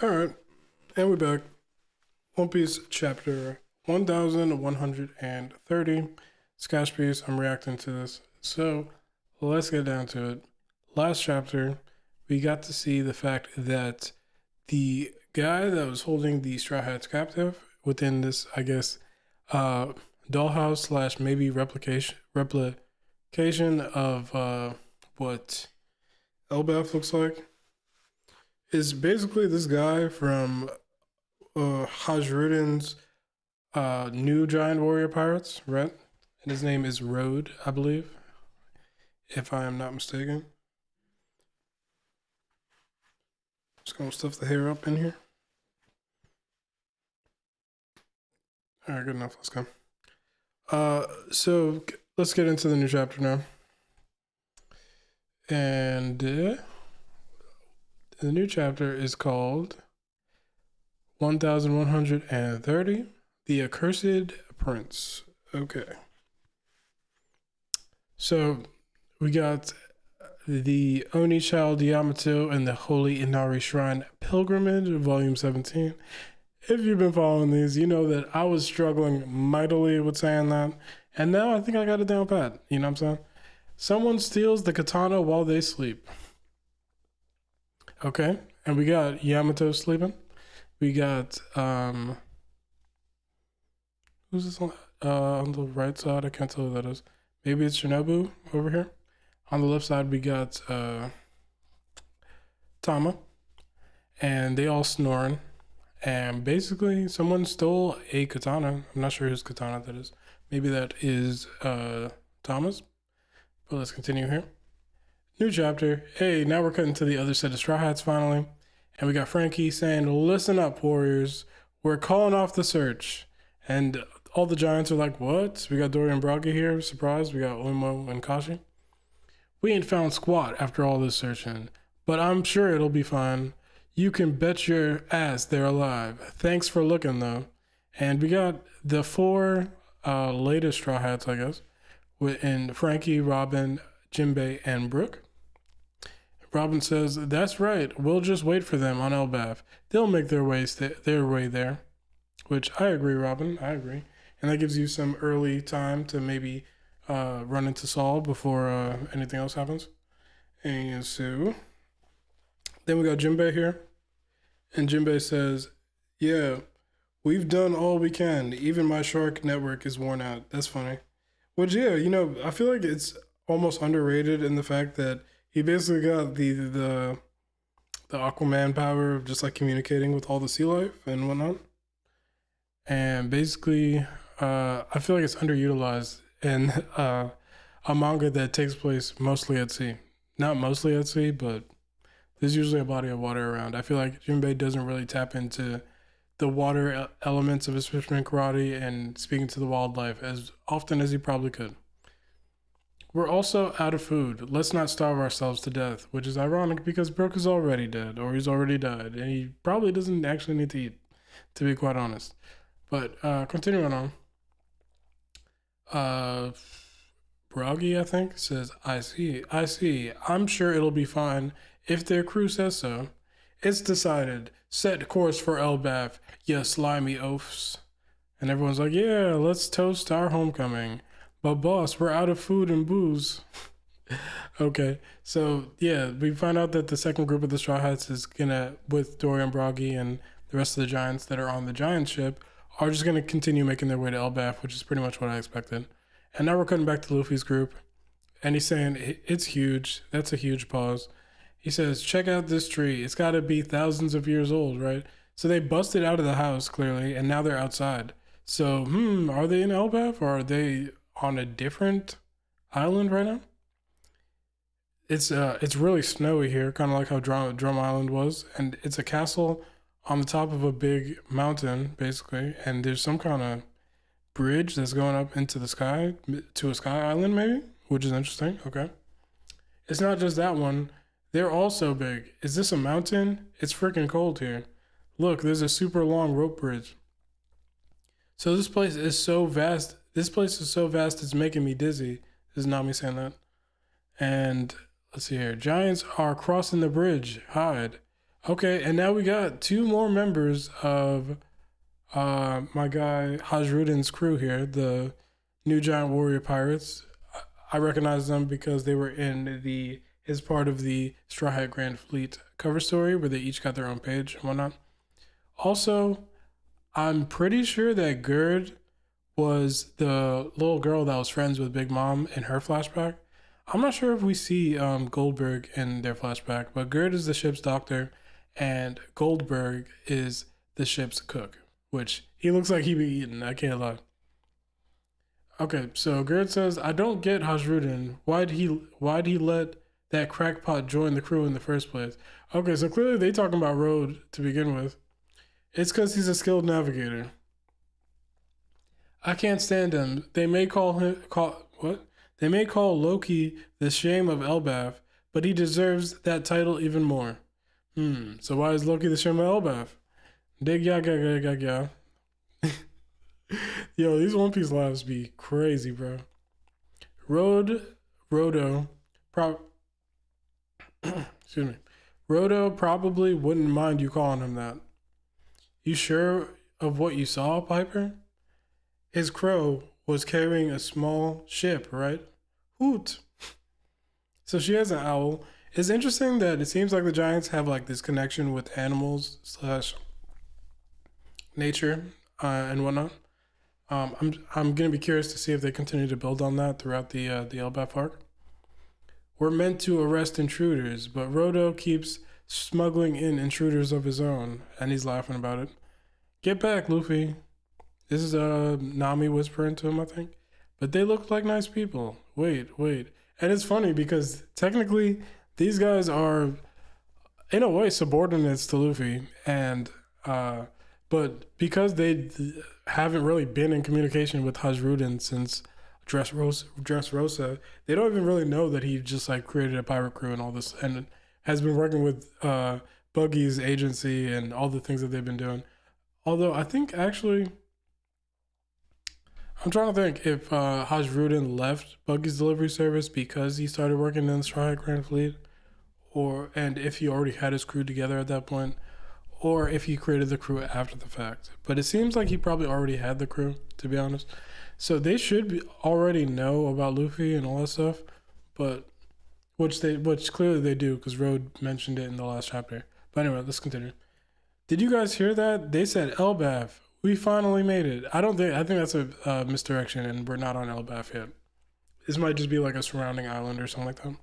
All right, and we're back. One Piece chapter 1130. It's Kash Piece. I'm reacting to this. So let's get down to it. Last chapter, we got to see the fact that the guy that was holding the Straw Hats captive within this, I guess, dollhouse slash maybe replication of what Elbaf looks like is basically this guy from Hajruden's new Giant Warrior Pirates, right? And his name is Road, I believe, if I am not mistaken. Just gonna stuff the hair up in here. All right, good enough. Let's go. So let's get into the new chapter now. And the new chapter is called 1130, The Accursed Prince. Okay. So we got the Oni Child Yamato and the Holy Inari Shrine Pilgrimage, Volume 17. If you've been following these, you know that I was struggling mightily with saying that. And now I think I got it down pat. You know what I'm saying? Someone steals the katana while they sleep. Okay. And we got Yamato sleeping. We got, who's this on the right side? I can't tell who that is. Maybe it's Shinobu over here. On the left side, we got Tama. And they all snoring. And basically, someone stole a katana. I'm not sure whose katana that is. Maybe that is Tama's. But let's continue here. New chapter. Hey, now we're cutting to the other set of Straw Hats finally. And we got Frankie saying, listen up, warriors. We're calling off the search. And all the giants are like, what? We got Dory and Braga here. Surprise. We got Umo and Kashi. We ain't found squat after all this searching. But I'm sure it'll be fine. You can bet your ass they're alive. Thanks for looking, though. And we got the four latest Straw Hats, I guess, in Frankie, Robin, Jinbei, and Brooke. Robin says, that's right. We'll just wait for them on Elbaf. They'll make their way there. Which I agree, Robin. I agree. And that gives you some early time to maybe run into Saul before anything else happens. And so then we got Jinbei here. And Jinbei says, yeah, we've done all we can. Even my shark network is worn out. That's funny. Which, yeah, you know, I feel like it's almost underrated in the fact that he basically got the Aquaman power of just like communicating with all the sea life and whatnot. And basically, I feel like it's underutilized in a manga that takes place mostly at sea. Not mostly at sea, but there's usually a body of water around. I feel like Jinbei doesn't really tap into the water elements of his fisherman karate and speaking to the wildlife as often as he probably could. We're also out of food. Let's not starve ourselves to death, which is ironic because Brooke is already dead, or he's already died, and he probably doesn't actually need to eat, to be quite honest. But continuing on, Bragi, I think, says, I see. I'm sure it'll be fine if their crew says so. It's decided. Set course for Elbaf, you slimy oafs. And everyone's like, yeah, let's toast our homecoming. But boss, we're out of food and booze. Okay, so yeah, we find out that the second group of the Straw Hats is gonna, with Dorian Bragi and the rest of the giants that are on the giant ship, are just gonna continue making their way to Elbaf, which is pretty much what I expected. And now we're cutting back to Luffy's group, and he's saying, it's huge. That's a huge pause. He says, check out this tree. It's gotta be thousands of years old, right? So they busted out of the house, clearly, and now they're outside. So, are they in Elbaf, or are they on a different island right now? It's really snowy here, kind of like how Drum Island was, and it's a castle on the top of a big mountain, basically, and there's some kind of bridge that's going up into the sky, to a sky island maybe, which is interesting. Okay. It's not just that one. They're all so big. Is this a mountain? It's freaking cold here. Look, there's a super long rope bridge. So this place is so vast. It's making me dizzy. This is not me saying that. And let's see here. Giants are crossing the bridge. Hide. Okay, and now we got two more members of my guy Hajruden's crew here, the New Giant Warrior Pirates. I recognize them because they were in the as part of the Straw Hat Grand Fleet cover story where they each got their own page and whatnot. Also, I'm pretty sure that Gerd was the little girl that was friends with Big Mom in her flashback. I'm not sure if we see Goldberg in their flashback, but Gerd is the ship's doctor, and Goldberg is the ship's cook, which he looks like he be eating. I can't lie. Okay, so Gerd says, "I don't get Hajrudin. Why'd he let that crackpot join the crew in the first place?" Okay, so clearly they talking about Road to begin with. It's because he's a skilled navigator. I can't stand him. They may call what? They may call Loki the shame of Elbaf, but he deserves that title even more. So why is Loki the shame of Elbaf? Dig ya ga ga ga ga. Yo, these One Piece lives be crazy, bro. Rodo, excuse me. Rodo probably wouldn't mind you calling him that. You sure of what you saw, Piper? His crow was carrying a small ship, right? Hoot. So she has an owl. It's interesting that it seems like the Giants have like this connection with animals slash nature and whatnot. I'm gonna be curious to see if they continue to build on that throughout the Elbaf arc. We're meant to arrest intruders, but Rodo keeps smuggling in intruders of his own, and he's laughing about it. Get back, Luffy. This is Nami whispering to him, I think. But they look like nice people. Wait. And it's funny because technically these guys are in a way subordinates to Luffy, and but because they haven't really been in communication with Hajrudin since Dressrosa, they don't even really know that he just like created a pirate crew and all this, and has been working with Buggy's agency and all the things that they've been doing. Although I think actually, I'm trying to think if Hajrudin left Buggy's delivery service because he started working in the Straw Hat Grand Fleet, and if he already had his crew together at that point, or if he created the crew after the fact. But it seems like he probably already had the crew, to be honest. So they should already know about Luffy and all that stuff, but which clearly they do because Road mentioned it in the last chapter. But anyway, let's continue. Did you guys hear that? They said Elbaf. We finally made it. I think that's a misdirection, and we're not on Elbaf yet. This might just be like a surrounding island or something like that.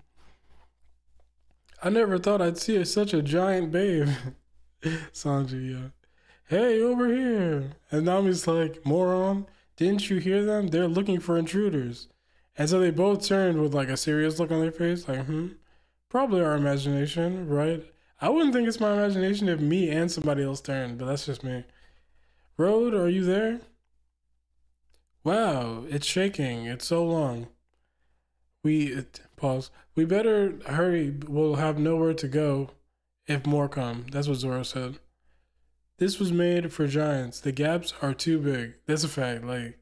I never thought I'd see such a giant babe. Sanji, yeah. Hey, over here. And Nami's like, moron, didn't you hear them? They're looking for intruders. And so they both turned with like a serious look on their face, like, probably our imagination, right? I wouldn't think it's my imagination if me and somebody else turned, but that's just me. Road, are you there? Wow, it's shaking. It's so long. Pause. We better hurry. We'll have nowhere to go if more come. That's what Zoro said. This was made for giants. The gaps are too big. That's a fact. Like,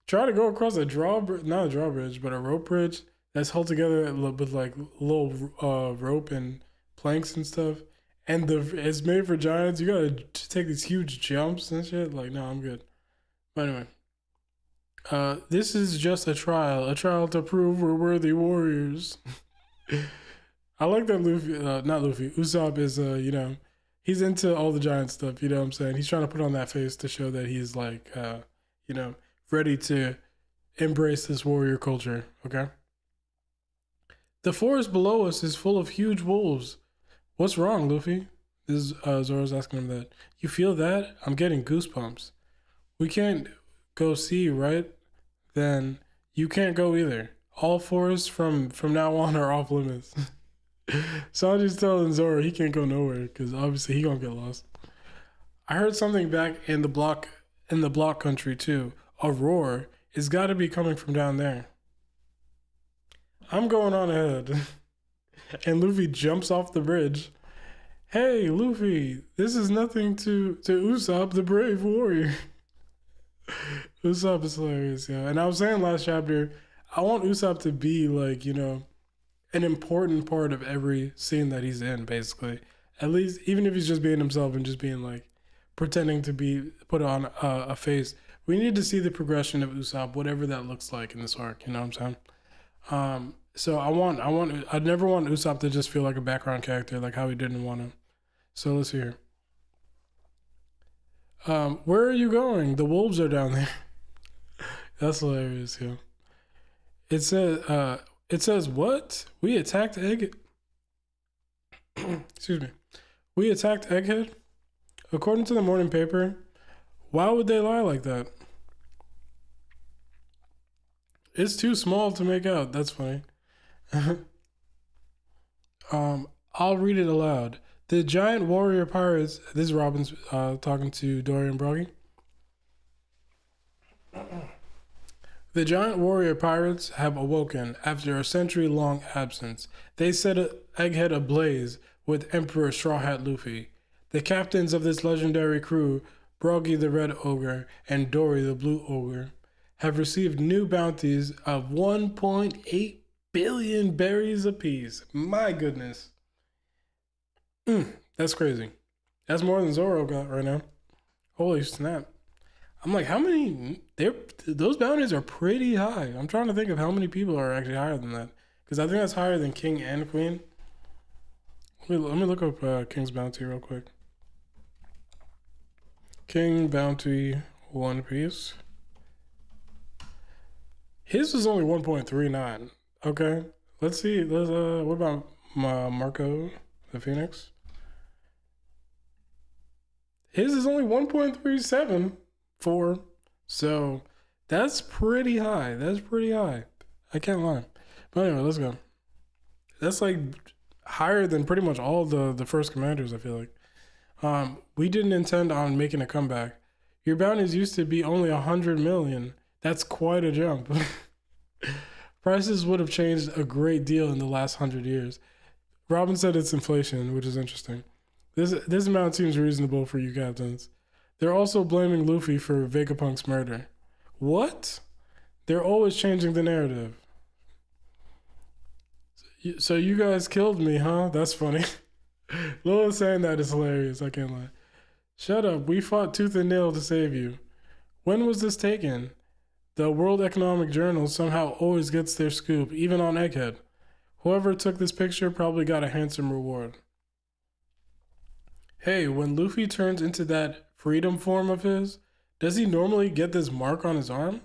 try to go across a drawbridge, not a drawbridge, but a rope bridge that's held together with like little rope and planks and stuff. And it's made for giants. You gotta take these huge jumps and shit. Like, no, I'm good. But anyway, this is just a trial to prove we're worthy warriors. I like that Luffy, not Luffy, Usopp is, he's into all the giant stuff, you know what I'm saying? He's trying to put on that face to show that he's like, ready to embrace this warrior culture, okay? The forest below us is full of huge wolves. What's wrong, Luffy? This is Zoro's asking him that. You feel that? I'm getting goosebumps. We can't go see, right? Then you can't go either. All forests from now on are off limits. Sanji's telling Zoro he can't go nowhere because obviously he gonna get lost. I heard something back in the block country too. A roar. It's got to be coming from down there. I'm going on ahead. And Luffy jumps off the bridge. Hey, Luffy, this is nothing to Usopp, the brave warrior. Usopp is hilarious, yeah. And I was saying last chapter, I want Usopp to be like, an important part of every scene that he's in, basically. At least, even if he's just being himself and just being like pretending to be put on a face, we need to see the progression of Usopp, whatever that looks like in this arc. You know what I'm saying? So I never want Usopp to just feel like a background character, like how he didn't want him. So let's hear. Where are you going? The wolves are down there. That's hilarious, yeah. It says what? We attacked Egg. Excuse me. We attacked Egghead. According to the morning paper, why would they lie like that? It's too small to make out. That's funny. I'll read it aloud. The giant warrior pirates. This is Robin's talking to Dory and Broggy. The giant warrior pirates have awoken after a century-long absence. They set Egghead ablaze with Emperor Straw Hat Luffy. The captains of this legendary crew, Broggy the Red Ogre and Dory the Blue Ogre, have received new bounties of 1.8 billion berries apiece. My goodness. That's crazy. That's more than Zoro got right now. Holy snap. I'm like, how many? Those bounties are pretty high. I'm trying to think of how many people are actually higher than that. Because I think that's higher than King and Queen. Let me look up King's bounty real quick. King bounty One Piece. His is only 1.39. Okay. Let's see. What about Marco the Phoenix? His is only 1.374. So that's pretty high. That's pretty high. I can't lie. But anyway, let's go. That's like higher than pretty much all the first commanders, I feel like. We didn't intend on making a comeback. Your bounties used to be only 100 million. That's quite a jump. Prices would have changed a great deal in the last 100 years. Robin said it's inflation, which is interesting. This amount seems reasonable for you captains. They're also blaming Luffy for Vegapunk's murder. What? They're always changing the narrative. So you guys killed me, huh? That's funny. Lil saying that is hilarious. I can't lie. Shut up. We fought tooth and nail to save you. When was this taken? The World Economic Journal somehow always gets their scoop, even on Egghead. Whoever took this picture probably got a handsome reward. Hey, when Luffy turns into that freedom form of his, does he normally get this mark on his arm?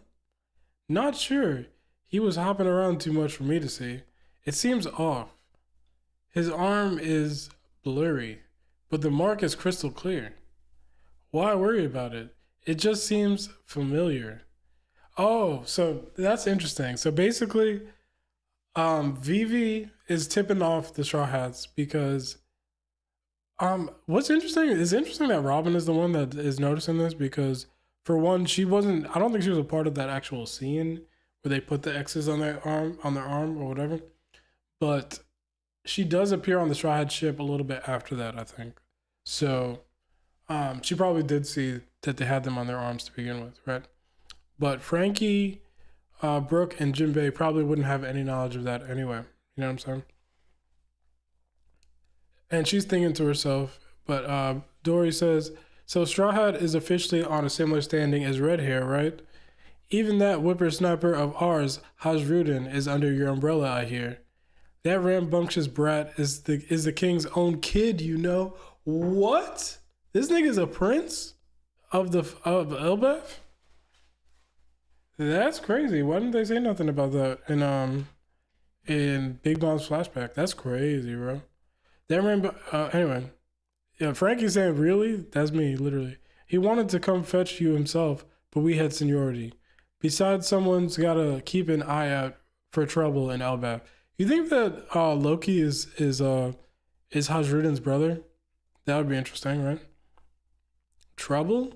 Not sure. He was hopping around too much for me to see. It seems off. His arm is blurry, but the mark is crystal clear. Why worry about it? It just seems familiar. Oh, so that's interesting. So basically, Vivi is tipping off the Straw Hats because what's interesting is that Robin is the one that is noticing this because for one, I don't think she was a part of that actual scene where they put the X's on their arm or whatever. But she does appear on the Straw Hat ship a little bit after that, I think. So she probably did see that they had them on their arms to begin with, right? But Frankie, Brooke, and Jinbei probably wouldn't have any knowledge of that anyway. You know what I'm saying? And she's thinking to herself, but Dory says, so Straw Hat is officially on a similar standing as Red Hair, right? Even that whippersnapper of ours, Hasrudin, is under your umbrella, I hear. That rambunctious brat is the king's own kid, you know. What? This nigga's a prince of Elbaf? That's crazy. Why didn't they say nothing about that in Big Mom's flashback? That's crazy, bro. Anyway, yeah, Frankie's saying, really? That's me, literally. He wanted to come fetch you himself, but we had seniority. Besides, someone's gotta keep an eye out for trouble in Elbaf. You think that Loki is Hasrudin's brother? That would be interesting, right? Trouble?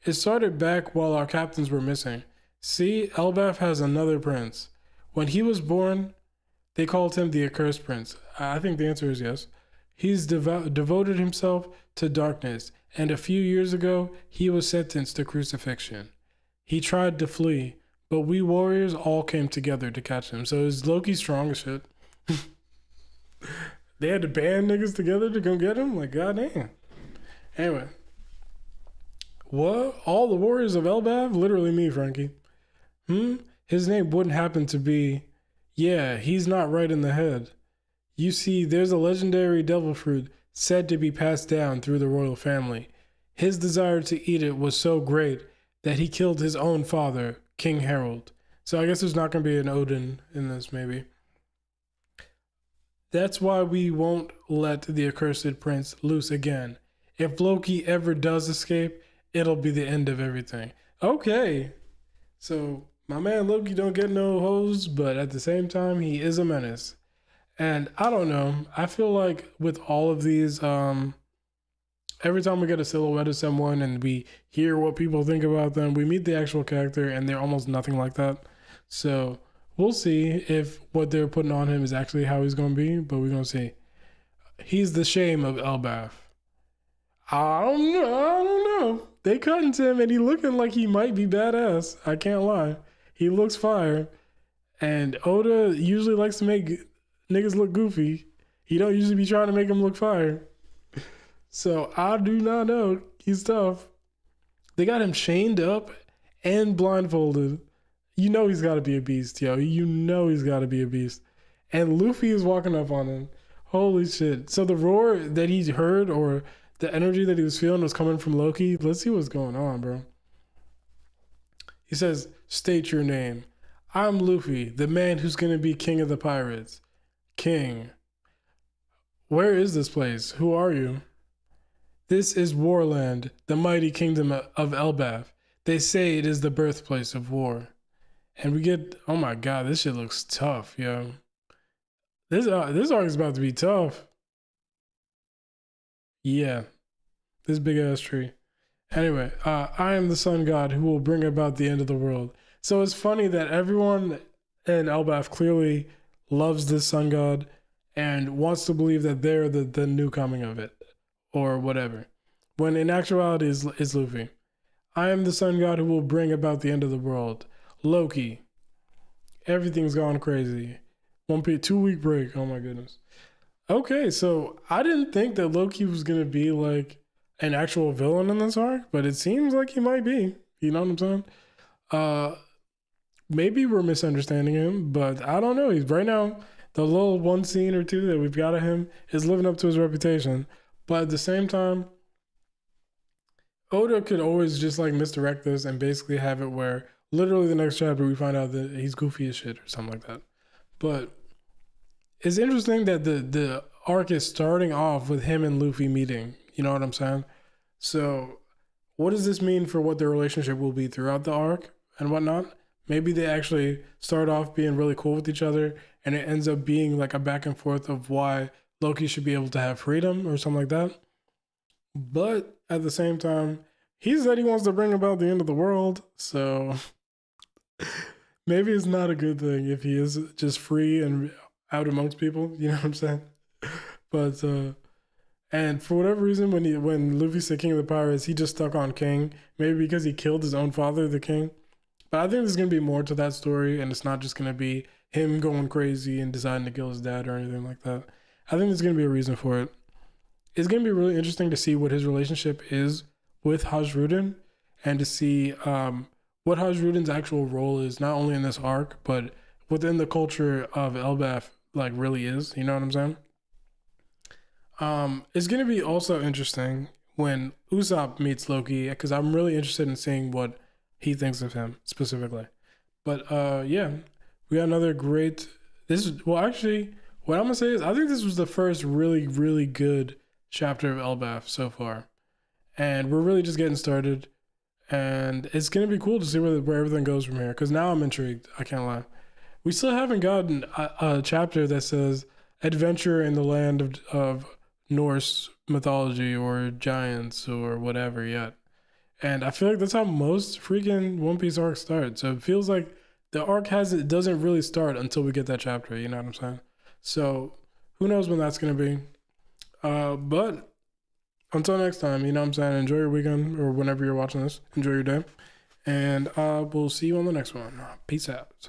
It started back while our captains were missing. See, Elbaf has another prince. When he was born, they called him the Accursed Prince. I think the answer is yes. He's devoted himself to darkness, and a few years ago, he was sentenced to crucifixion. He tried to flee, but we warriors all came together to catch him. So is Loki strong as shit? They had to band niggas together to come get him? Like, goddamn. Anyway. What? All the warriors of Elbaf? Literally me, Frankie. His name wouldn't happen to be... Yeah, he's not right in the head. You see, there's a legendary devil fruit said to be passed down through the royal family. His desire to eat it was so great that he killed his own father, King Harold. So I guess there's not going to be an Odin in this, maybe. That's why we won't let the accursed prince loose again. If Loki ever does escape, it'll be the end of everything. Okay. So my man Loki don't get no hoes, but at the same time, he is a menace. And I don't know. I feel like with all of these, every time we get a silhouette of someone and we hear what people think about them, we meet the actual character and they're almost nothing like that. So we'll see if what they're putting on him is actually how he's going to be, but we're going to see. He's the shame of Elbaf. I don't know. They cut into him and he looking like he might be badass. I can't lie. He looks fire. And Oda usually likes to make niggas look goofy. He don't usually be trying to make them look fire. So I do not know. He's tough. They got him chained up and blindfolded. You know he's got to be a beast, yo. You know he's got to be a beast. And Luffy is walking up on him. Holy shit. So the roar that he heard or the energy that he was feeling was coming from Loki. Let's see what's going on, bro. He says, state your name. I'm Luffy, the man who's going to be king of the pirates. King. Where is this place? Who are you? This is Warland, the mighty kingdom of Elbaf. They say it is the birthplace of war. And we get, oh my god, this shit looks tough, yo. This arc is about to be tough. Yeah, this big ass tree. Anyway, I am the sun god who will bring about the end of the world. So it's funny that everyone in Elbaf clearly loves this sun god and wants to believe that they're the new coming of it or whatever. When in actuality is Luffy. I am the sun god who will bring about the end of the world. Loki. Everything's gone crazy. 2-week break. Oh my goodness. Okay, so I didn't think that Loki was going to be like an actual villain in this arc, but it seems like he might be. You know what I'm saying? Maybe we're misunderstanding him, but I don't know. He's right now, the little one scene or two that we've got of him is living up to his reputation. But at the same time, Oda could always just like misdirect this and basically have it where literally the next chapter we find out that he's goofy as shit or something like that. But it's interesting that the arc is starting off with him and Luffy meeting. You know what I'm saying? So what does this mean for what their relationship will be throughout the arc and whatnot? Maybe they actually start off being really cool with each other and it ends up being like a back and forth of why Loki should be able to have freedom or something like that. But at the same time, he said he wants to bring about the end of the world. So maybe it's not a good thing if he is just free and out amongst people. You know what I'm saying? But, and for whatever reason, when Luffy said King of the Pirates, he just stuck on King. Maybe because he killed his own father, the king. But I think there's going to be more to that story, and it's not just going to be him going crazy and deciding to kill his dad or anything like that. I think there's going to be a reason for it. It's going to be really interesting to see what his relationship is with Hajrudin and to see what Hajrudin's actual role is, not only in this arc, but within the culture of Elbaf, like really is. You know what I'm saying? It's going to be also interesting when Usopp meets Loki, because I'm really interested in seeing what he thinks of him specifically. But yeah, we got another great. Actually, what I'm gonna say is I think this was the first really, really good chapter of Elbaf so far, and we're really just getting started. And it's gonna be cool to see where everything goes from here. Because now I'm intrigued. I can't lie. We still haven't gotten a chapter that says adventure in the land of Norse mythology or giants or whatever yet. And I feel like that's how most freaking One Piece arcs start. So it feels like the arc doesn't really start until we get that chapter. You know what I'm saying? So who knows when that's going to be. But until next time, you know what I'm saying? Enjoy your weekend or whenever you're watching this. Enjoy your day. And we'll see you on the next one. Peace out.